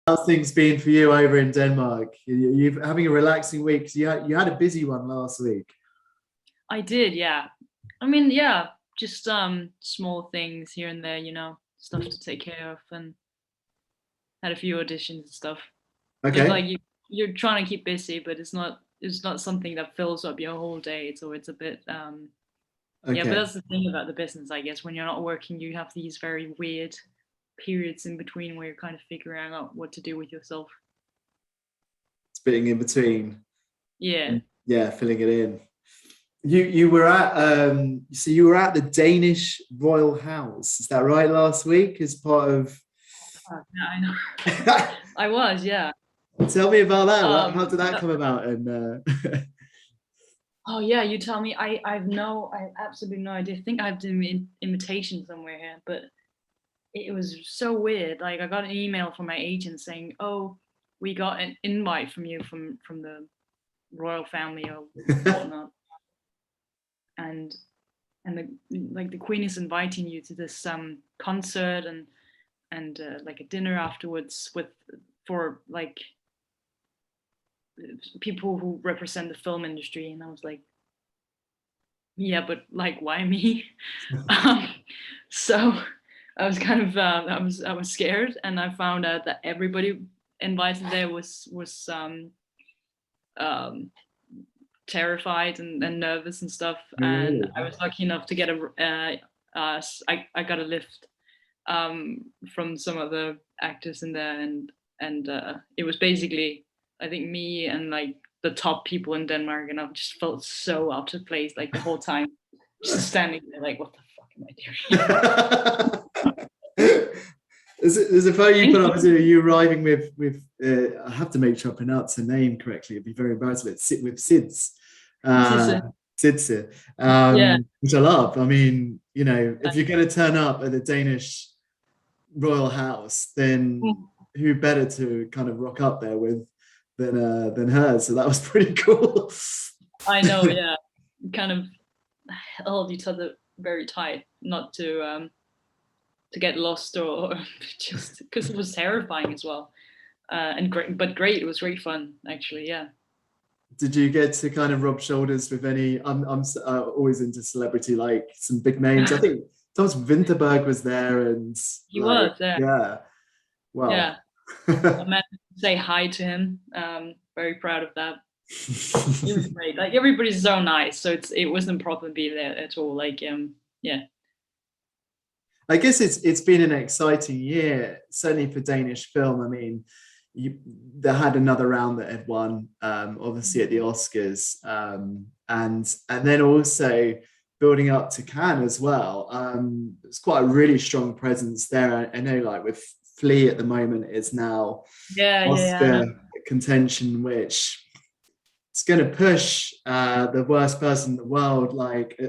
How's things been for you over in Denmark? You're having a relaxing week 'cause you had a busy one last week. I did, yeah. I mean, yeah, just small things here and there, stuff to take care of, and had a few auditions and stuff. But Okay, like you're trying to keep busy, but it's not something that fills up your whole day. So it's a bit yeah, but okay. that's the thing about the business, I guess. When you're not working, you have these very weird periods in between where you're kind of figuring out what to do with yourself. Spitting in between. Yeah. Yeah, filling it in. You were at so you were at the Danish Royal House, is that right, last week as part of Yeah, I know. I was, yeah. Tell me about that. How did that That, come about? And oh yeah, you tell me. I have absolutely no idea. I think I have the invitation somewhere here, but it was so weird. Like I got an email from my agent saying, "Oh, we got an invite from you from the royal family or whatnot, and the queen is inviting you to this concert and like a dinner afterwards with for like people who represent the film industry." And I was like, yeah, but like, why me? um, so I was kind of I was scared, and I found out that everybody invited there was um, terrified and nervous and stuff. And really? I was lucky enough to get I got a lift from some of the actors in there, and it was basically, I think, me and like the top people in Denmark, and I just felt so out of place like the whole time, just standing there like, what the fuck am I doing? There's a photo you Thank put up. you. Is it you arriving with I have to make sure I pronounce her name correctly. It'd be very embarrassing. But sit with Sids, uh, Sidse, Yeah. which I love. I mean, if you're I- going to turn up at the Danish royal house, then who better to kind of rock up there with than her? So that was pretty cool. I know, yeah. Kind of held each other very tight, not to get lost or just because it was terrifying as well. And great, but great. It was great fun, actually. Yeah. Did you get to kind of rub shoulders with any? I'm always into celebrity, like some big names. I think Thomas Vinterberg was there, and He like, was there. yeah, wow. Yeah. I managed to say hi to him. Very proud of that. He was great. Like everybody's so nice, so it wasn't a problem being there at all. Like yeah. I guess it's been an exciting year, certainly for Danish film. I mean, you, they had another round that had won, obviously at the Oscars, and then also building up to Cannes as well. It's quite a really strong presence there. I know, like with Flea at the moment, is now Yeah. I know. Oscar contention, which it's going to push the worst person in the world. Like,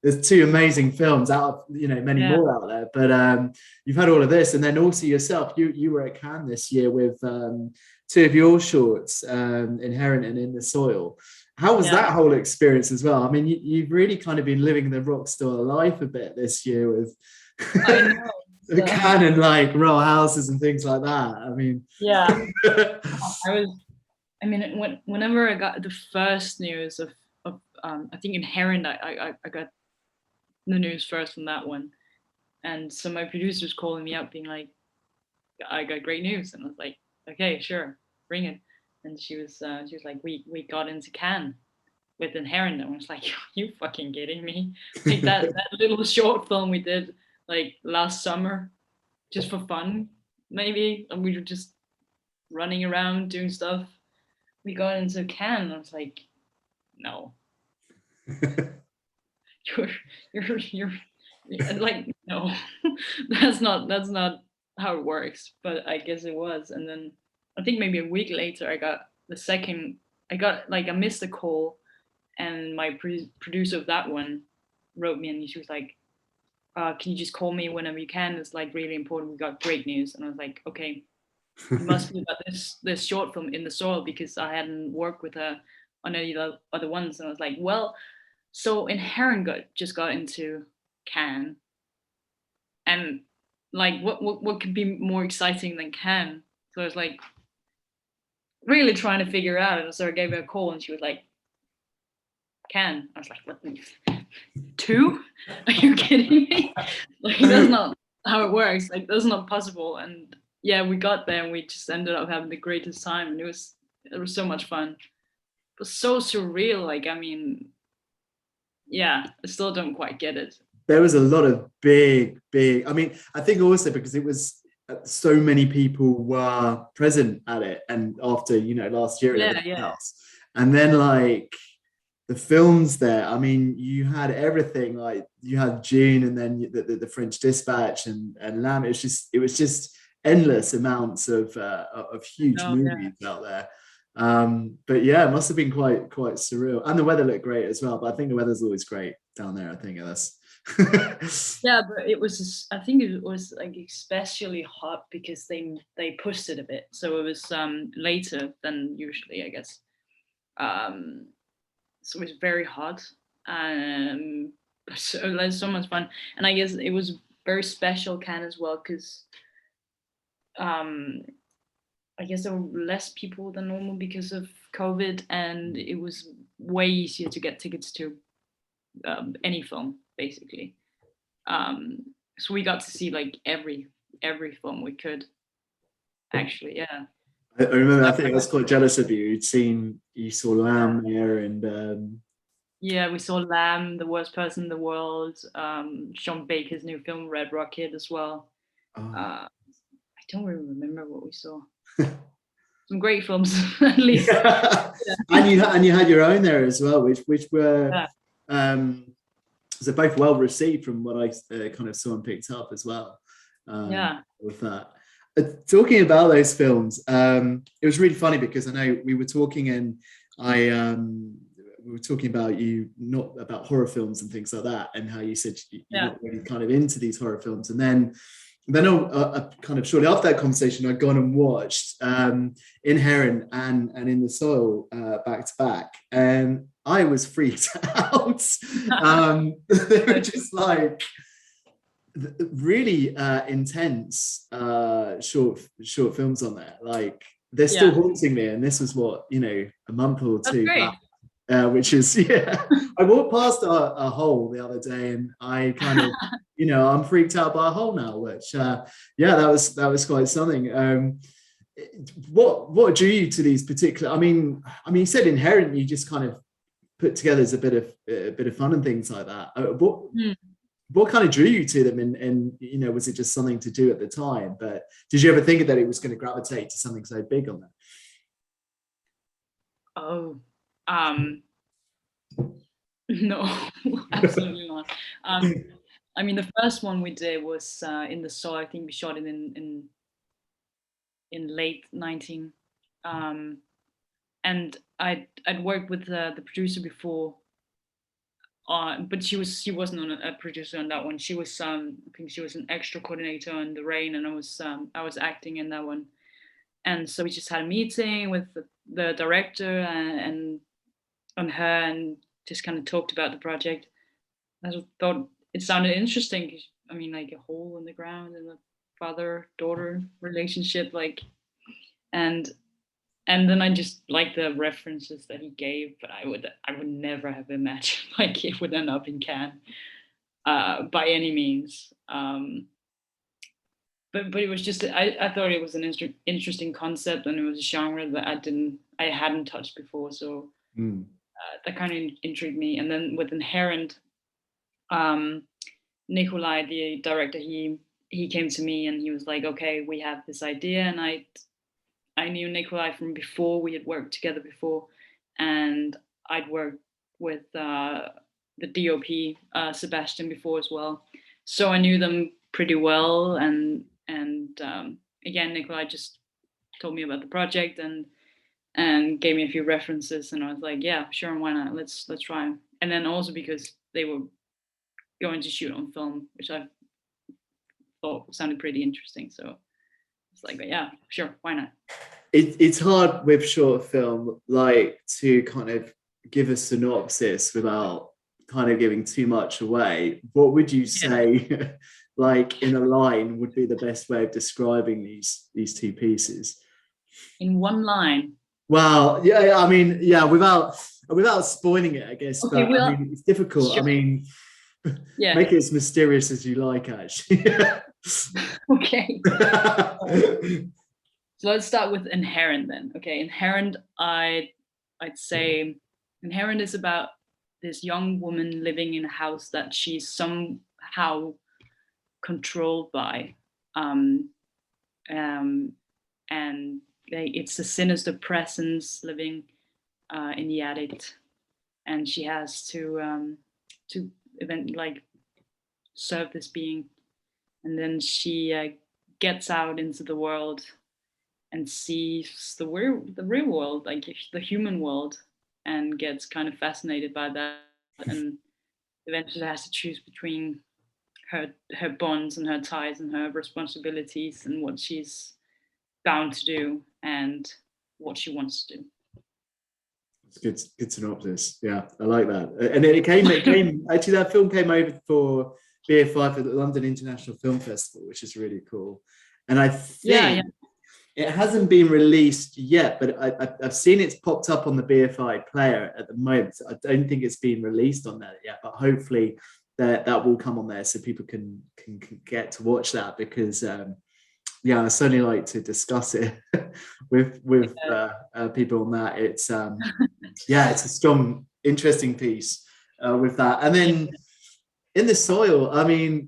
there's two amazing films out of many Yeah. more out there, but you've had all of this, and then also yourself. You were at Cannes this year with two of your shorts, Inherent and In the Soil. How was Yeah. that whole experience as well? I mean, you've really kind of been living the rock star life a bit this year with I know. Cannes and like row houses and things like that. I mean, Yeah. I was. I mean, whenever I got the first news of I think Inherent, I got the news first from that one, and so my producer was calling me up, being like, "I got great news," and I was like, "Okay, sure, bring it." And she was like, "We got into Cannes with Inherent," and I was like, "You fucking kidding me?" Like that little short film we did like last summer, just for fun, maybe, and we were just running around doing stuff. We got into Cannes, and I was like, "No, you're you're like, no." That's not how it works, but I guess it was. And then I think maybe a week later I missed a call, and my producer of that one wrote me, and she was like, "Can you just call me whenever you can? It's like really important. We got great news." And I was like, "Okay, it must be about this short film In the Soil," because I hadn't worked with her on any other ones. And I was like, "Well, so Inherent just got into Cannes, and like what could be more exciting than Cannes?" So it's like really trying to figure out. And so I gave her a call, and she was like, "Can?" I was like, "What? 2? Are you kidding me? Like, that's not how it works. Like, that's not possible." And yeah, we got there, and we just ended up having the greatest time, and it was so much fun. It was so surreal. Like, I mean, yeah, I still don't quite get it. There was a lot of big. I mean, I think also because it was so many people were present at it, and after last year and everything else, and then like the films there. I mean, you had everything. Like you had June, and then the French Dispatch and Lamb. It was just endless amounts of huge movies out there. But yeah, it must have been quite surreal, and the weather looked great as well. But I think the weather's always great down there. I think that's yeah, but it was I think it was like especially hot because they pushed it a bit, so it was later than usually, I guess. So it was very hot, so like so much fun. And I guess it was very special Cannes as well, because I guess there were less people than normal because of COVID, and it was way easier to get tickets to any film basically. So we got to see like every film we could. Actually, yeah. I remember. I think I was quite jealous of you. You saw Lamb there, and yeah, we saw Lamb, The Worst Person in the World, Sean Baker's new film Red Rocket as well. I don't really remember what we saw. Some great films, at least. Yeah. And you had your own there as well, which were so both well received from what I kind of saw and picked up as well. With that. Talking about those films, it was really funny because I know we were talking, and we were talking about you, not about horror films and things like that, and how you said you're not really kind of into these horror films, and then kind of shortly after that conversation, I'd gone and watched Inherent and In the Soil back to back, and I was freaked out. They were just like really intense short films on there. Like they're still haunting me, and this was what, a month or two back. Which is I walked past a hole the other day, and I kind of I'm freaked out by a hole now, which that was quite something. What drew you to these particular? I mean you said Inherent you just kind of put together as a bit of fun and things like that. What kind of drew you to them, and was it just something to do at the time? But did you ever think that it was going to gravitate to something so big on that? No, absolutely not. I mean, the first one we did was In the Soil. I think we shot it in late 19, and I'd worked with the producer before, but she wasn't a producer on that one. She was I think she was an extra coordinator on The Rain, and I was acting in that one. And so we just had a meeting with the director and on her, and just kind of talked about the project. I thought it sounded interesting. I mean, like a hole in the ground and a father-daughter relationship, like, and then I just liked the references that he gave, but I would never have imagined like it would end up in Cannes by any means. But it was just I thought it was an interesting concept, and it was a genre that I hadn't touched before, so that kind of intrigued me. And then with Inherent, Nikolai, the director, he came to me and he was like, okay, we have this idea. And I knew Nikolai from before. We had worked together before, and I'd worked with the DOP, Sebastian, before as well. So I knew them pretty well. And again, Nikolai just told me about the project and gave me a few references, and I was like, yeah, sure, why not? Let's try. And then also because they were going to shoot on film, which I thought sounded pretty interesting. So it's like, yeah, sure, why not? It's hard with short film, like, to kind of give a synopsis without kind of giving too much away. What would you say, like in a line, would be the best way of describing these two pieces? In one line. Well, yeah, I mean, yeah, without spoiling it, I guess, Okay, but I mean, it's difficult. sure. I mean, Yeah. make it as mysterious as you like, actually. Okay. So let's start with Inherent then. Okay, Inherent, I'd say Inherent is about this young woman living in a house that she's somehow controlled by. Um, and it's a sinister presence living in the attic, and she has to serve this being, and then she gets out into the world and sees the real world, like the human world, and gets kind of fascinated by that, and eventually has to choose between her bonds and her ties and her responsibilities and what she's bound to do and what she wants to do. It's good synopsis. Yeah, I like that. And it came actually, that film came over for BFI for the London International Film Festival, which is really cool. And I think it hasn't been released yet, but I've seen it's popped up on the BFI player at the moment. I don't think it's been released on that yet, but hopefully that will come on there so people can get to watch that, because yeah, I certainly like to discuss it with people on that. It's yeah, it's a strong, interesting piece with that. And then In the Soil, I mean,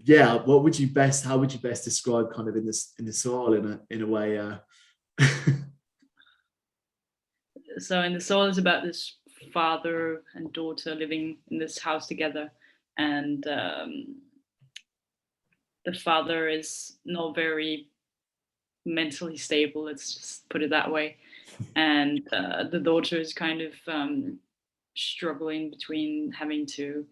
yeah, how would you best describe kind of in the soil in a way? So In the Soil is about this father and daughter living in this house together, and the father is not very mentally stable, let's just put it that way, and the daughter is kind of struggling between having to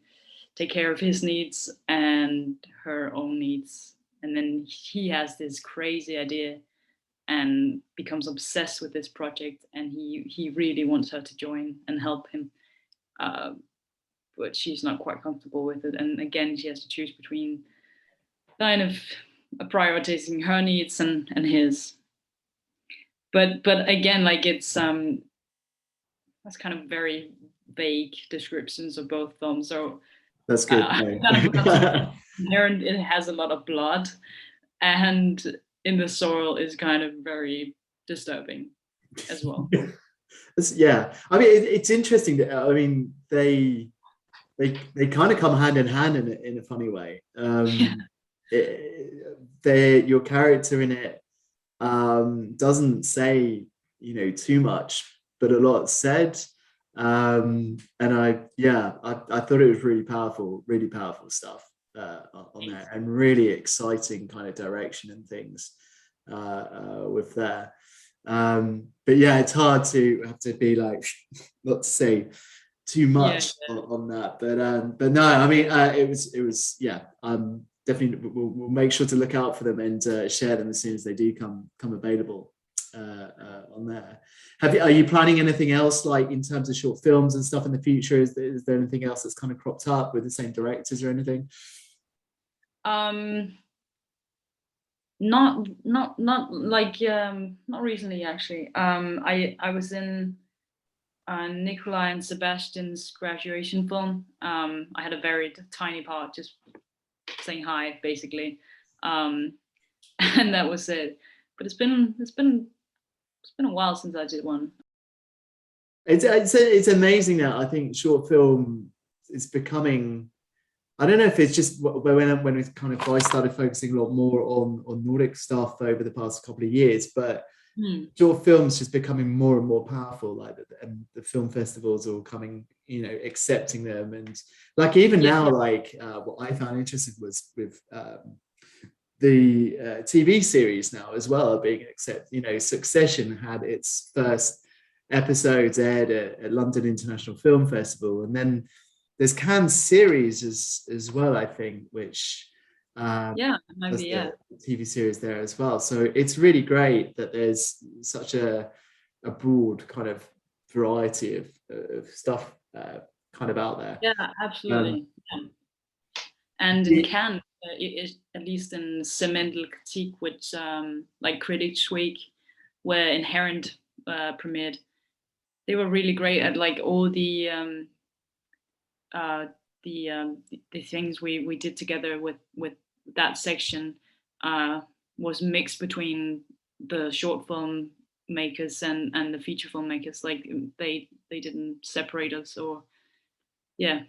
take care of his needs and her own needs. And then he has this crazy idea and becomes obsessed with this project, and he really wants her to join and help him, but she's not quite comfortable with it, and again she has to choose between kind of prioritizing her needs and his. But again, like it's that's kind of very vague descriptions of both films. So That's good. Inherent, it has a lot of blood, and In the Soil is kind of very disturbing as well. Yeah, I mean, it's interesting that, I mean, they kind of come hand in hand in a funny way. Your character in it doesn't say, too much, but a lot said. And I thought it was really powerful stuff on there, and really exciting kind of direction and things with there. But yeah, it's hard to have to be like, not to say too much on that, but no, I mean, it was yeah. Definitely, we'll make sure to look out for them and share them as soon as they do come available on there. Are you planning anything else, like in terms of short films and stuff in the future? Is there anything else that's kind of cropped up with the same directors or anything? Not like not recently actually. I was in Nikolai and Sebastian's graduation film. I had a very tiny part, just saying hi basically, and that was it. But it's been a while since I did one. It's amazing that I think short film is becoming, I don't know if it's just when it's kind of, I started focusing a lot more on Nordic stuff over the past couple of years, but short films just becoming more and more powerful, like and the film festivals are coming, accepting them, and like even now, like what I found interesting was with the TV series now as well being accepted. Succession had its first episodes aired at London International Film Festival, and then there's Cannes series as well, I think, which maybe TV series there as well. So it's really great that there's such a broad kind of variety of stuff kind of out there. Yeah, absolutely. And in Cannes, at least in Cemental Critique, which like Critics Week, where Inherent premiered. They were really great at like all the things we did together with that section was mixed between the short film makers and the feature film makers. Like they didn't separate us, or yeah.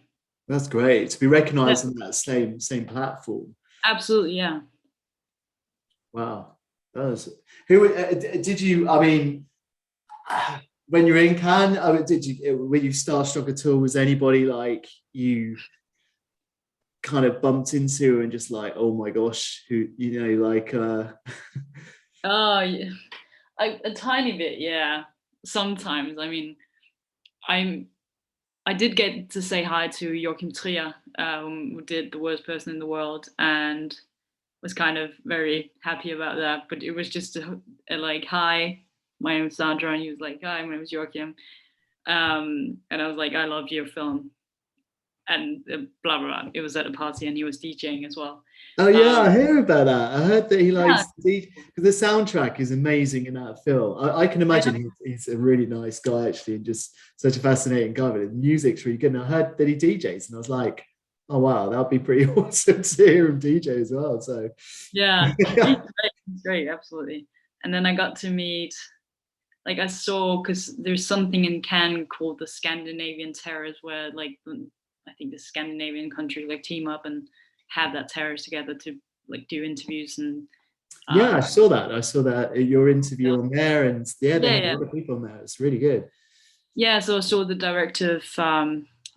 That's great to be recognized on that same platform. Absolutely, yeah. Wow, that was. Who did you? I mean, when you're in Cannes, were you starstruck at all? Was anybody like you kind of bumped into and just like, oh my gosh, who, you know, like Oh yeah, a tiny bit, yeah. Sometimes, I mean, I did get to say hi to Joachim Trier, who did The Worst Person in the World, and was kind of very happy about that. But it was just a like, hi, my name is Sandra, and he was like, hi, my name is Joachim, and I was like, I love your film, and blah blah blah. It was at a party, and he was DJing as well. Oh yeah, I hear about that. I heard that he likes Yeah. because the soundtrack is amazing in that film. I can imagine he's a really nice guy actually, and just such a fascinating guy. But the music's really good. And I heard that he DJs, and I was like, oh wow, that'd be pretty awesome to hear him DJ as well. So yeah, he's great, absolutely. And then I got to meet, like I saw, because there's something in Cannes called the Scandinavian Terrace, where like I think the Scandinavian countries like team up and have that terrace together to like do interviews and yeah, I saw that your interview on there, and yeah, they had a lot of people on there. It's really good. Yeah, so I saw the director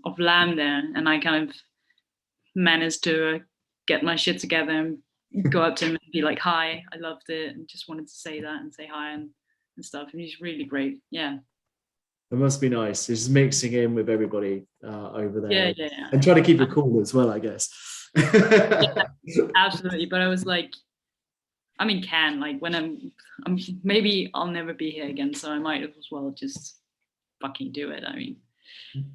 of Lamb there, and I kind of managed to get my shit together and go up to him and be like, hi, I loved it, and just wanted to say that and say hi and stuff. And he's really great. Yeah. It must be nice. Just mixing in with everybody over there. Yeah. And trying to keep it cool as well, I guess. Yeah, absolutely. But I was like, I'm in Cannes, like when I'm maybe I'll never be here again, so I might as well just fucking do it. I mean, it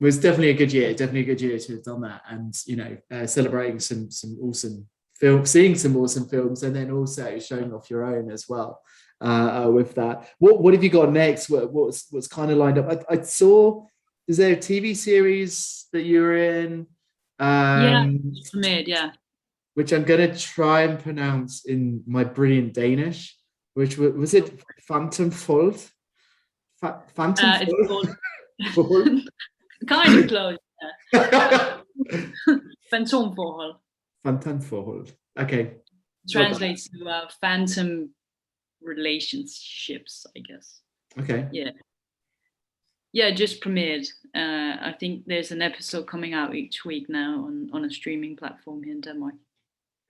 was definitely a good year. Definitely a good year to have done that, and you know, celebrating some awesome films, seeing some awesome films, and then also showing off your own as well. With that, what have you got next? What's kind of lined up? I saw. Is there a TV series that you're in? yeah. Which I'm gonna try and pronounce in my brilliant Danish. Which was it? Phantom Fold. Phantom Fold. Kind of close. Yeah. Fantomforhold. Fantomforhold. Okay. Translates to phantom relationships, I guess. Okay. Yeah, just premiered. I think there's an episode coming out each week now on a streaming platform here in Denmark.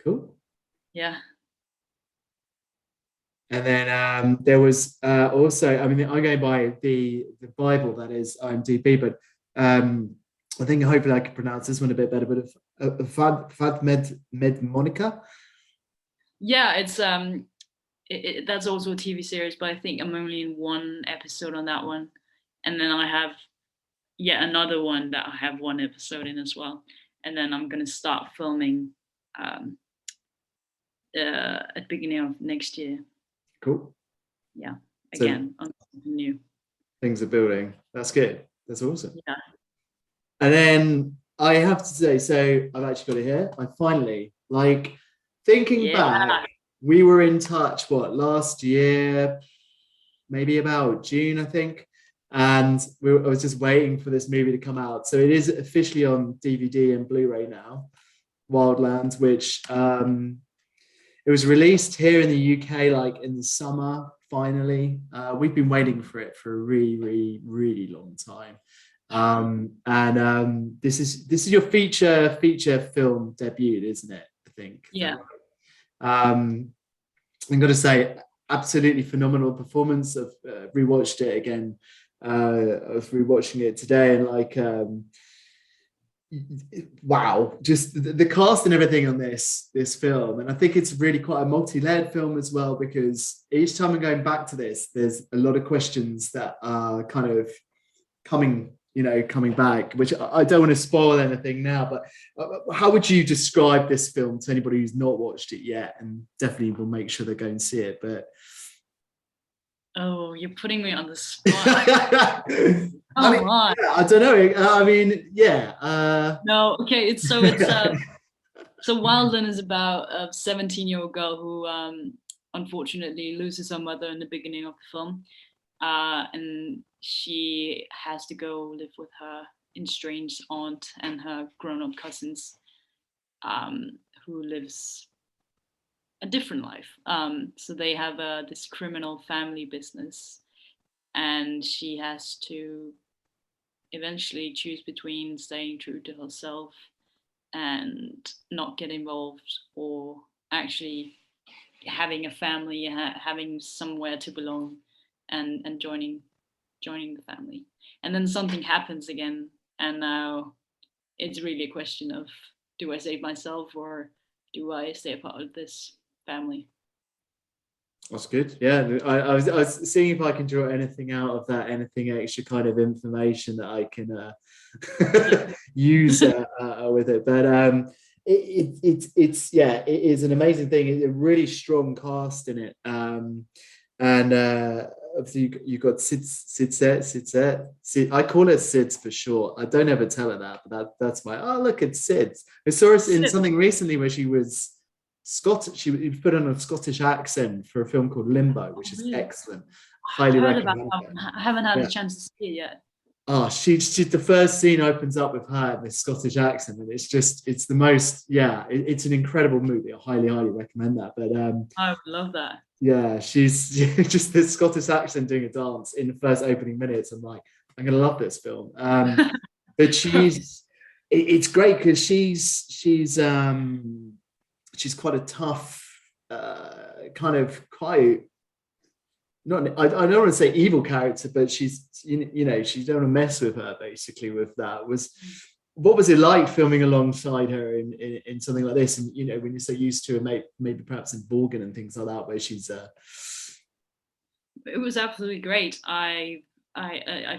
Cool. Yeah. And then there was also, I mean, I'm going by the Bible, that is IMDb, but I think hopefully I can pronounce this one a bit better, but Fad Med Monica. Yeah, it's that's also a TV series, but I think I'm only in one episode on that one. And then I have yet another one that I have one episode in as well. And then I'm going to start filming at the beginning of next year. Cool. Yeah. Again, on something new. Things are building. That's good. That's awesome. Yeah. And then I have to say, so I've actually got it here. I finally, like, thinking back, we were in touch, last year, maybe about June, I think. And I was just waiting for this movie to come out. So it is officially on DVD and Blu-ray now, Wildland, which it was released here in the UK like in the summer, finally. We've been waiting for it for a really, really, really long time. This is your feature film debut, isn't it? I think. Yeah. I'm going to say absolutely phenomenal performance. I've rewatched it again. I was rewatching it today, and like, wow, just the cast and everything on this film. And I think it's really quite a multi-layered film as well, because each time I'm going back to this, there's a lot of questions that are kind of coming coming back, which I don't want to spoil anything now, but how would you describe this film to anybody who's not watched it yet, and definitely will make sure they go and see it? But oh, you're putting me on the spot. I don't know. I mean, yeah. No, okay. It's so Wildland is about a 17-year-old girl who unfortunately loses her mother in the beginning of the film, and she has to go live with her estranged aunt and her grown-up cousins, who lives a different life. So they have this criminal family business, and she has to eventually choose between staying true to herself and not get involved, or actually having a family, having somewhere to belong, and joining the family. And then something happens again, and now it's really a question of, do I save myself or do I stay a part of this family? That's good. Yeah, I was seeing if I can draw anything out of that, anything extra kind of information that I can use with it. But it's it is an amazing thing. It's a really strong cast in it, and obviously you got Sid. I call it Sid's for short. I don't ever tell her that, but that's my, oh look, it's Sid. I saw her in something recently where she was Scottish. She put on a Scottish accent for a film called Limbo, which is excellent. Highly recommend it. I haven't had a chance to see it yet. Oh, she the first scene opens up with her in this Scottish accent, and it's the most, it's an incredible movie. I highly recommend that. But I would love that. Yeah, she's just this Scottish accent doing a dance in the first opening minutes. I'm like, I'm gonna love this film. But it's great because she's quite a tough, I don't want to say evil character, but she's she don't want to mess with her, basically. With that, what was it like filming alongside her in something like this? And when you're so used to her, maybe perhaps in Borgen and things like that, where she's it was absolutely great. I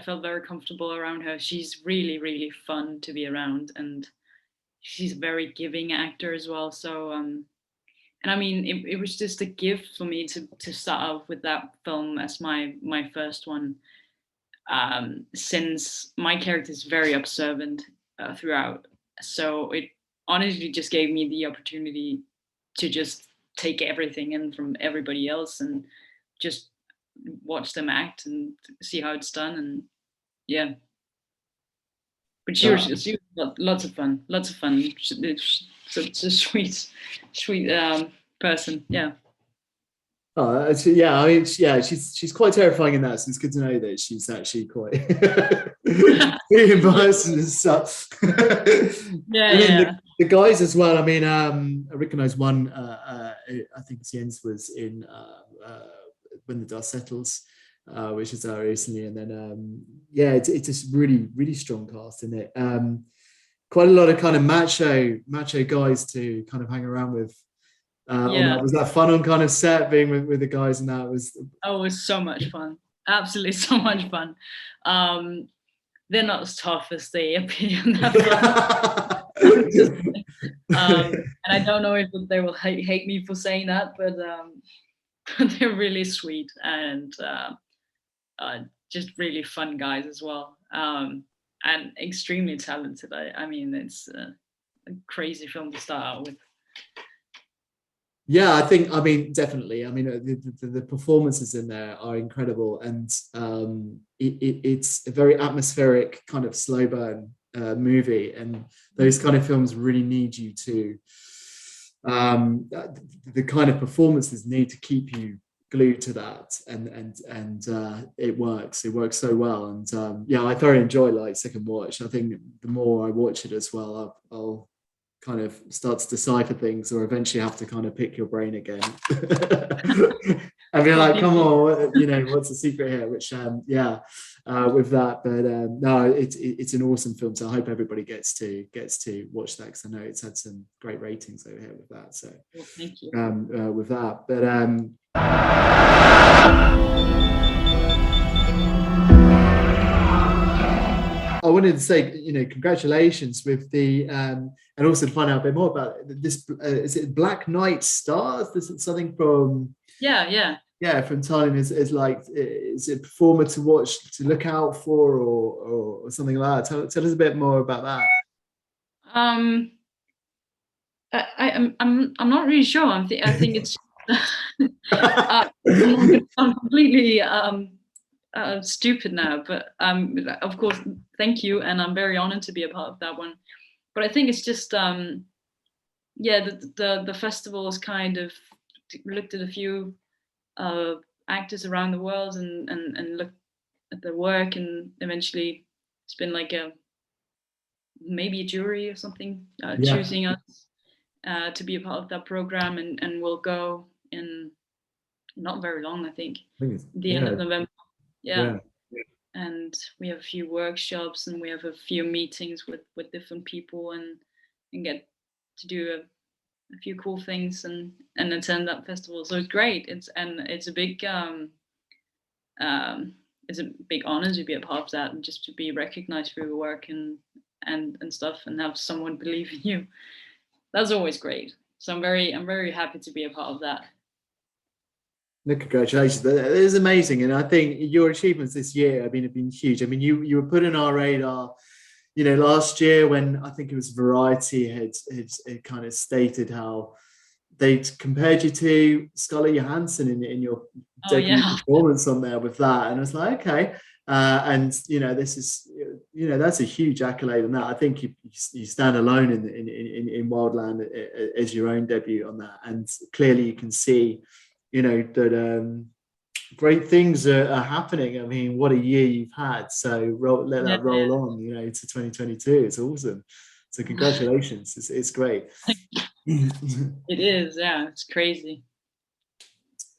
felt very comfortable around her. She's really, really fun to be around, and she's a very giving actor as well. So and I mean, it was just a gift for me to start off with that film as my first one, since my character is very observant throughout. So it honestly just gave me the opportunity to just take everything in from everybody else and just watch them act and see how it's done. And yeah. But she was lots of fun. Such a sweet person. Yeah. Oh, yeah. I mean, she's quite terrifying in that. So it's good to know that she's actually quite in person and stuff. Yeah. The guys as well. I mean, I recognise one. I think Jens was in When the Dust Settles, which is out recently, and then it's a really, really strong cast in it. Quite a lot of kind of macho guys to kind of hang around with. Was that fun on kind of set, being with the guys? And that was it was so much fun. Absolutely so much fun. They're not as tough as they appear in that film. And I don't know if they will hate me for saying that, but they're really sweet and just really fun guys as well, and extremely talented. I mean, it's a crazy film to start out with. Yeah, definitely. I mean, the performances in there are incredible, and it's a very atmospheric kind of slow burn movie, and those kind of films really need you to. The kind of performances need to keep you glued to that, and it works so well. And I thoroughly enjoy like second watch. I think the more I watch it as well, I'll kind of start to decipher things, or eventually have to kind of pick your brain again and be like, come on, what's the secret here? Which with that, but no, it's an awesome film, so I hope everybody gets to watch that, because I know it's had some great ratings over here with that. So well, thank you. With that, but I wanted to say, congratulations with the, and also to find out a bit more about this. Is it Black Knight Stars? This is something from. Yeah. Yeah, from Thailand is like, is it a performer to watch, to look out for, or something like that? Tell us a bit more about that. I'm not really sure. I think it's. I'm not going to sound completely stupid now, but of course, thank you, and I'm very honored to be a part of that one. But I think it's just the festival has kind of looked at a few actors around the world and looked at their work, and eventually it's been like maybe a jury or something choosing us to be a part of that program, and we'll go in not very long, I think the end of November. Yeah. And we have a few workshops, and we have a few meetings with different people, and get to do a few cool things and attend that festival. So it's great. It's a big honor to be a part of that, and just to be recognized for your work and stuff, and have someone believe in you. That's always great. So I'm very happy to be a part of that. Congratulations. It is amazing. And I think your achievements this year, have been huge. You were put on our radar, last year when I think it was Variety had kind of stated how they'd compared you to Scarlett Johansson in your debut performance on there with that. And I was like, okay. And this is, that's a huge accolade on that. I think you stand alone in Wildland as your own debut on that. And clearly you can see, that great things are happening. What a year you've had. So let that roll on, to 2022. It's awesome. So congratulations. It's great. It is, yeah. It's crazy.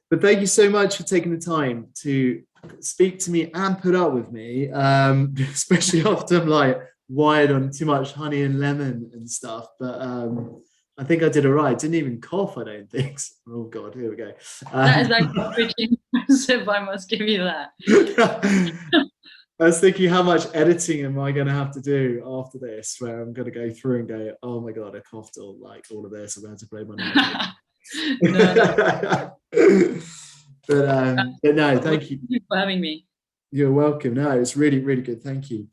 But thank you so much for taking the time to speak to me and put up with me, especially after I'm like wired on too much honey and lemon and stuff. But I think I did all right. Didn't even cough, I don't think. Oh God, here we go. That is actually pretty impressive, I must give you that. I was thinking, how much editing am I going to have to do after this, where I'm going to go through and go, oh my God, I coughed all of this. I'm going to blow my nose. But no, thank you for having me. You're welcome. No, it's really, really good. Thank you.